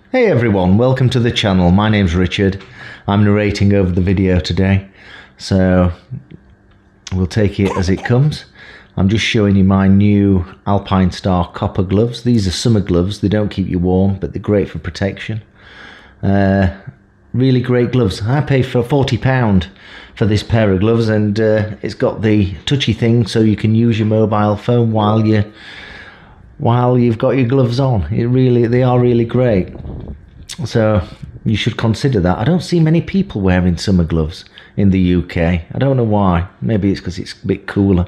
Hey everyone, welcome to the channel. My name's Richard. I'm narrating over the video today, so we'll take it as it comes. I'm just showing you my new Alpinestar Copper gloves. These are summer gloves. They don't keep you warm, but they're great for protection. Really great gloves. I paid for £40 for this pair of gloves, and it's got the touchy thing so you can use your mobile phone while you've got your gloves on. They are really great. So you should consider that. I don't see many people wearing summer gloves in the UK. I don't know why. Maybe it's because it's a bit cooler.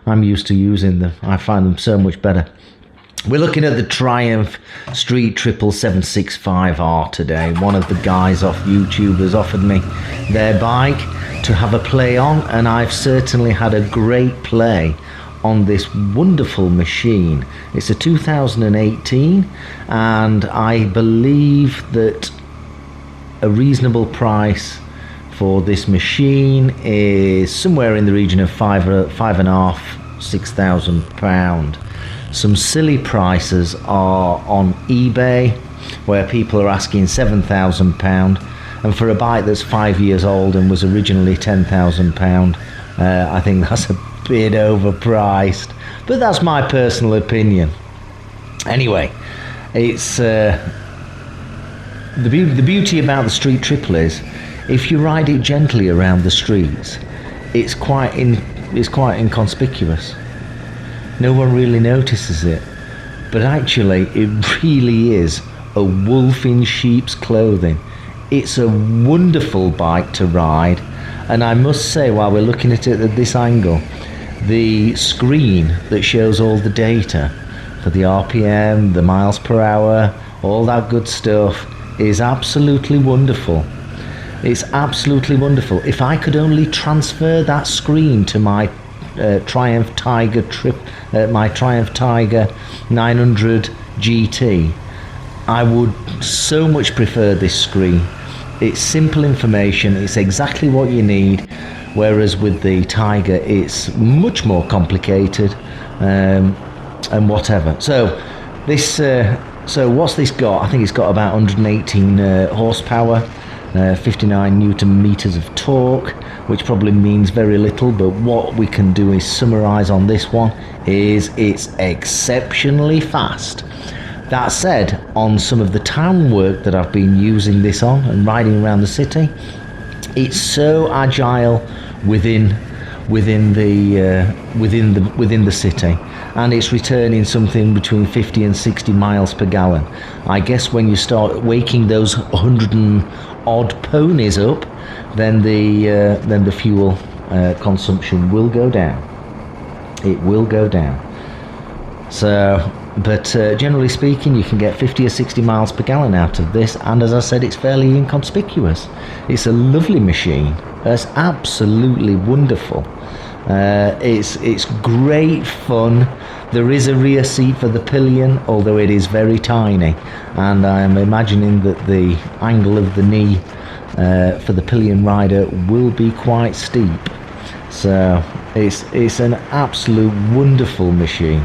I'm used to using them. I find them so much better. We're looking at the Triumph Street Triple 765R today. One of the guys off YouTube has offered me their bike to have a play on, and I've certainly had a great play on this wonderful machine. It's a 2018, and I believe that a reasonable price for this machine is somewhere in the region of £5,500–6,000. Some silly prices are on eBay where people are asking £7,000, and for a bike that's 5 years old and was originally £10,000, I think that's a bit overpriced, but that's my personal opinion. Anyway, it's the beauty about the Street Triple is if you ride it gently around the streets, it's quite inconspicuous. No one really notices it, but actually it really is a wolf in sheep's clothing. It's a wonderful bike to ride, and I must say, while we're looking at it at this angle, the screen that shows all the data for the RPM, the miles per hour, all that good stuff is absolutely wonderful. It's absolutely wonderful. If I could only transfer that screen to my Triumph Tiger 900 GT, I would so much prefer this screen. It's simple information, it's exactly what you need. Whereas with the Tiger, it's much more complicated, and whatever. So this, so what's this got? I think it's got about 118 horsepower, 59 Newton meters of torque, which probably means very little. But what we can do is summarize on this one is it's exceptionally fast. That said, on some of the town work that I've been using this on and riding around the city, it's so agile within the city, and it's returning something between 50 and 60 miles per gallon. I guess when you start waking those 100 and odd ponies up, then the fuel consumption will go down. It will go down. So, but generally speaking, you can get 50 or 60 miles per gallon out of this, and as I said, it's fairly inconspicuous. It's a lovely machine. It's absolutely wonderful. It's great fun. There is a rear seat for the pillion, although it is very tiny, and I'm imagining that the angle of the knee for the pillion rider will be quite steep. So it's an absolute wonderful machine.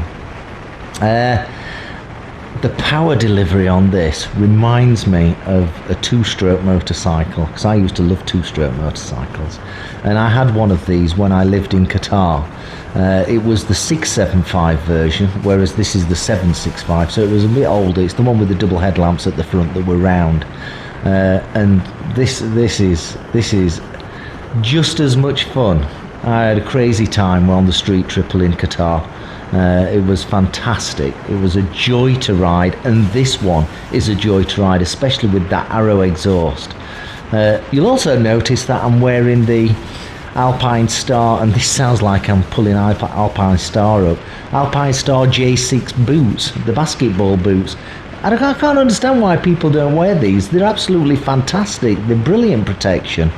The power delivery on this reminds me of a two-stroke motorcycle, because I used to love two-stroke motorcycles, and I had one of these when I lived in Qatar. It was the 675 version, whereas this is the 765, so it was a bit older. It's the one with the double headlamps at the front that were round, and this is just as much fun. I had a crazy time on the Street Triple in Qatar. It was fantastic. It was a joy to ride, and this one is a joy to ride, especially with that Arrow exhaust. You'll also notice that I'm wearing the Alpinestar, and this sounds like I'm pulling Alpinestar up, Alpinestar J-6 boots, the basketball boots. I can't understand why people don't wear these. They're absolutely fantastic. They're brilliant protection,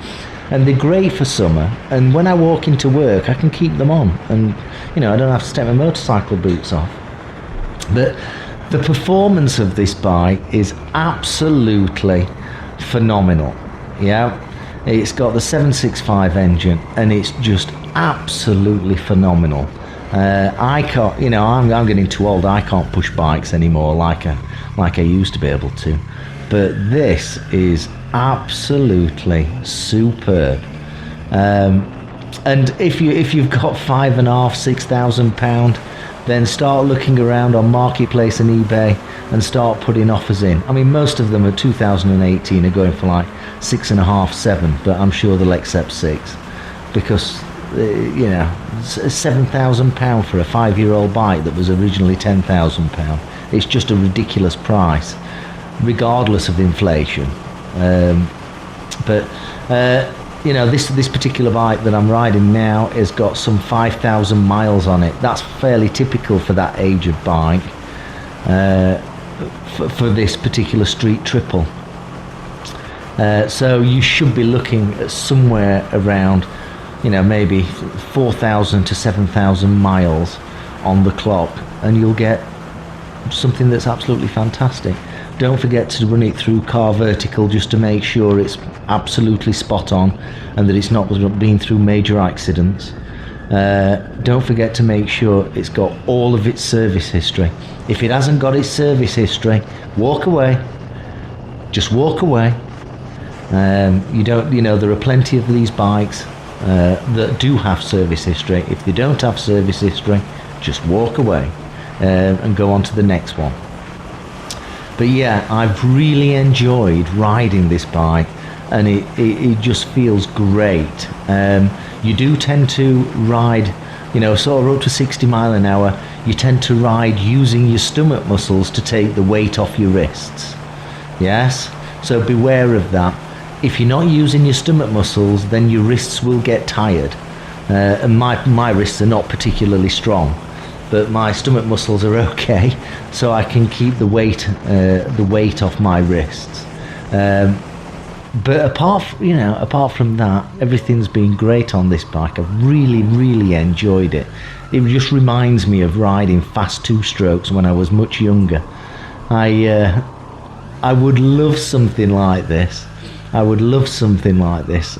and they're great for summer. And when I walk into work, I can keep them on, and I don't have to take my motorcycle boots off. But the performance of this bike is absolutely phenomenal. Yeah, it's got the 765 engine, and it's just absolutely phenomenal. I can't, I'm getting too old. I can't push bikes anymore like I used to be able to. but this is absolutely superb. And if you've got £5,500–6,000, then start looking around on Marketplace and eBay and start putting offers in. I mean, most of them are 2018 are going for like 6.5, 7, but I'm sure they'll accept 6, because you know, £7,000 for a 5-year-old bike that was originally £10,000. It's just a ridiculous price, regardless of inflation. But you know, this particular bike that I'm riding now has got some 5,000 miles on it. That's fairly typical for that age of bike, for this particular street triple. So you should be looking at somewhere around, you know, maybe 4,000 to 7,000 miles on the clock, and you'll get something that's absolutely fantastic. Don't forget to run it through car vertical just to make sure it's absolutely spot on and that it's not been through major accidents. Don't forget to make sure it's got all of its service history. If it hasn't got its service history, walk away. Just walk away. You know, there are plenty of these bikes that do have service history. If they don't have service history, just walk away and go on to the next one. But yeah, I've really enjoyed riding this bike, and it just feels great. You do tend to ride, you know, sort of up to 60 miles an hour, you tend to ride using your stomach muscles to take the weight off your wrists. Yes? So beware of that. If you're not using your stomach muscles, then your wrists will get tired. And my wrists are not particularly strong, but my stomach muscles are okay, so I can keep the weight off my wrists. But apart from that, everything's been great on this bike. I've really enjoyed it. It just reminds me of riding fast two-strokes when I was much younger. I would love something like this.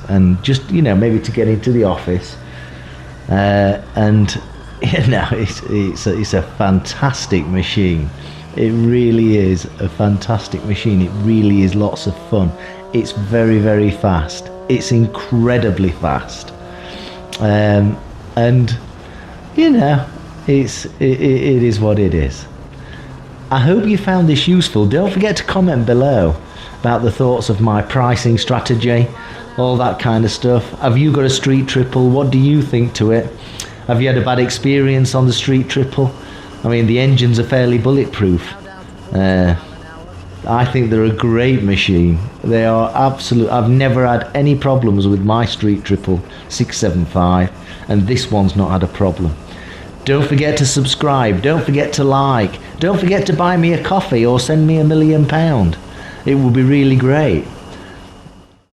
And just, you know, maybe to get into the office. And you know, it's a fantastic machine. It really is a fantastic machine. It really is lots of fun. It's very fast. It's incredibly fast. And you know, it is what it is. I hope you found this useful. Don't forget to comment below about the thoughts of my pricing strategy, all that kind of stuff. Have you got a street triple? What do you think to it? Have you had a bad experience on the street triple? I mean, the engines are fairly bulletproof. I think they're a great machine. They are absolute. I've never had any problems with my street triple 675, and this one's not had a problem. Don't forget to subscribe. Don't forget to like. Don't forget to buy me a coffee or send me £1 million. It would be really great.